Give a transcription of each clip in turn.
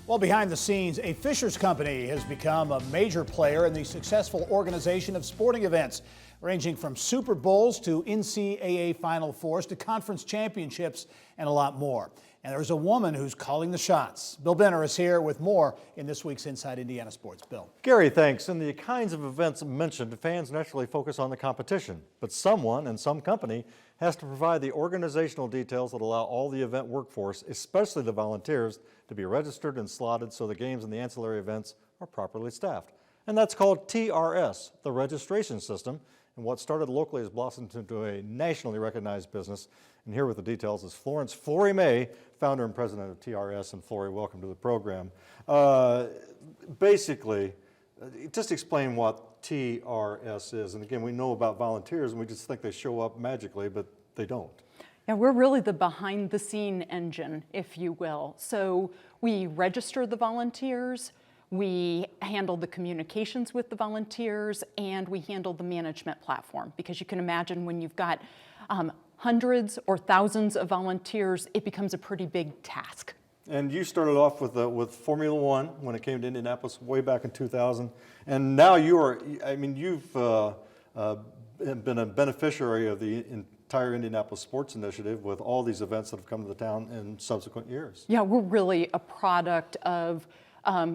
Well, behind the scenes, a Fisher's company has become a major player in the successful organization of sporting events, ranging from Super Bowls to NCAA Final Fours to conference championships and a lot more. And there's a woman who's calling the shots. Bill Benner is here with more in this week's Inside Indiana Sports. Bill. Gary, thanks. In the kinds of events mentioned, fans naturally focus on the competition, but someone and some company has to provide the organizational details that allow all the event workforce, especially the volunteers, to be registered and slotted so the games and the ancillary events are properly staffed. And that's called TRS, the registration system. And what started locally has blossomed into a nationally recognized business. And here with the details is Flory May, founder and president of TRS. And Flory, welcome to the program. Basically, just explain what TRS is. And again, we know about volunteers and we just think they show up magically, but they don't. Yeah, we're really the behind the scene engine, if you will. So we register the volunteers, we handle the communications with the volunteers, and we handle the management platform. Because you can imagine when you've got hundreds or thousands of volunteers, it becomes a pretty big task. And you started off with Formula One when it came to Indianapolis way back in 2000. And now you've been a beneficiary of the entire Indianapolis Sports Initiative with all these events that have come to the town in subsequent years. Yeah, we're really a product of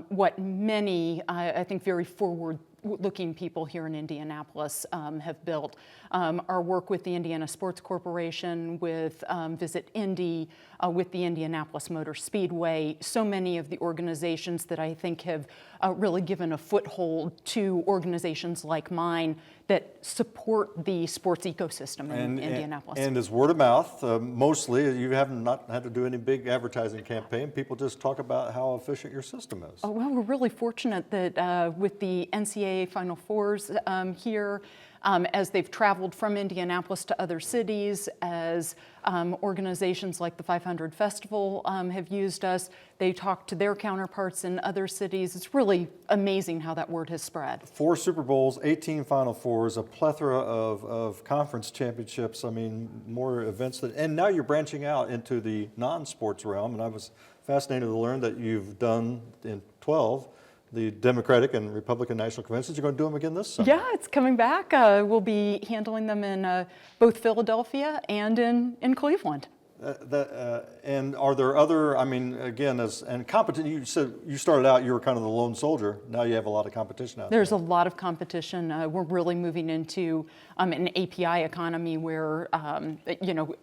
what many, I think, very forward-looking people here in Indianapolis have built. Our work with the Indiana Sports Corporation, with Visit Indy, with the Indianapolis Motor Speedway, so many of the organizations that I think have really given a foothold to organizations like mine that support the sports ecosystem in Indianapolis. And as word of mouth, mostly, you have not had to do any big advertising campaign. People just talk about how efficient your system is. Oh, well, we're really fortunate that with the NCAA Final Fours here, as they've traveled from Indianapolis to other cities, as organizations like the 500 Festival have used us, they talk to their counterparts in other cities. It's really amazing how that word has spread. 4 Super Bowls, 18 Final Fours, a plethora of conference championships, I mean, more events. And now you're branching out into the non-sports realm, and I was fascinated to learn that you've done in 12 the Democratic and Republican National Conventions. You're going to do them again this summer. Yeah, it's coming back. We'll be handling them in both Philadelphia and in Cleveland. And are there other, I mean, again, you said you started out, you were kind of the lone soldier. Now you have a lot of competition out there. There's a lot of competition. We're really moving into an API economy where,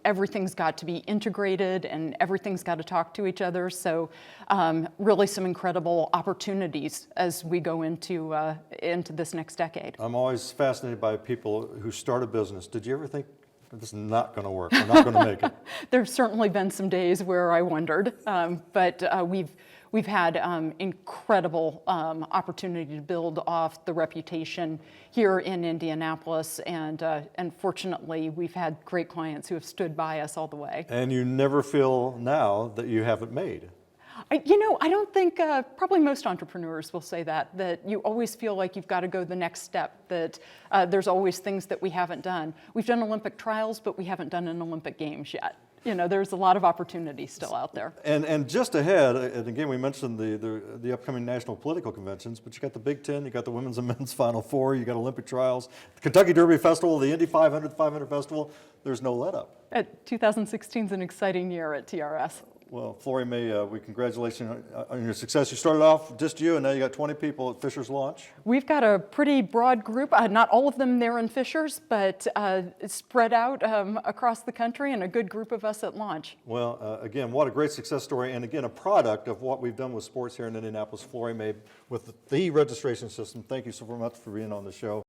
everything's got to be integrated and everything's got to talk to each other. So really some incredible opportunities as we go into this next decade. I'm always fascinated by people who start a business. Did you ever think, this is not going to work, we're not going to make it? There's certainly been some days where I wondered, but we've had incredible opportunity to build off the reputation here in Indianapolis, and fortunately we've had great clients who have stood by us all the way. And you never feel now that you haven't made? I don't think, probably most entrepreneurs will say that you always feel like you've got to go the next step, that there's always things that we haven't done. We've done Olympic trials, but we haven't done an Olympic Games yet. There's a lot of opportunity still out there. And just ahead, and again, we mentioned the upcoming national political conventions, but you got the Big Ten, you got the women's and men's Final Four, you got Olympic trials, the Kentucky Derby Festival, the Indy 500 Festival. There's no let up. 2016 is an exciting year at TRS. Well, Flory May, we congratulate you on your success. You started off just you, and now you got 20 people at Fisher's launch. We've got a pretty broad group, not all of them there in Fisher's, but spread out across the country, and a good group of us at launch. Well, again, what a great success story, and again, a product of what we've done with sports here in Indianapolis. Flory May with the registration system. Thank you so much for being on the show.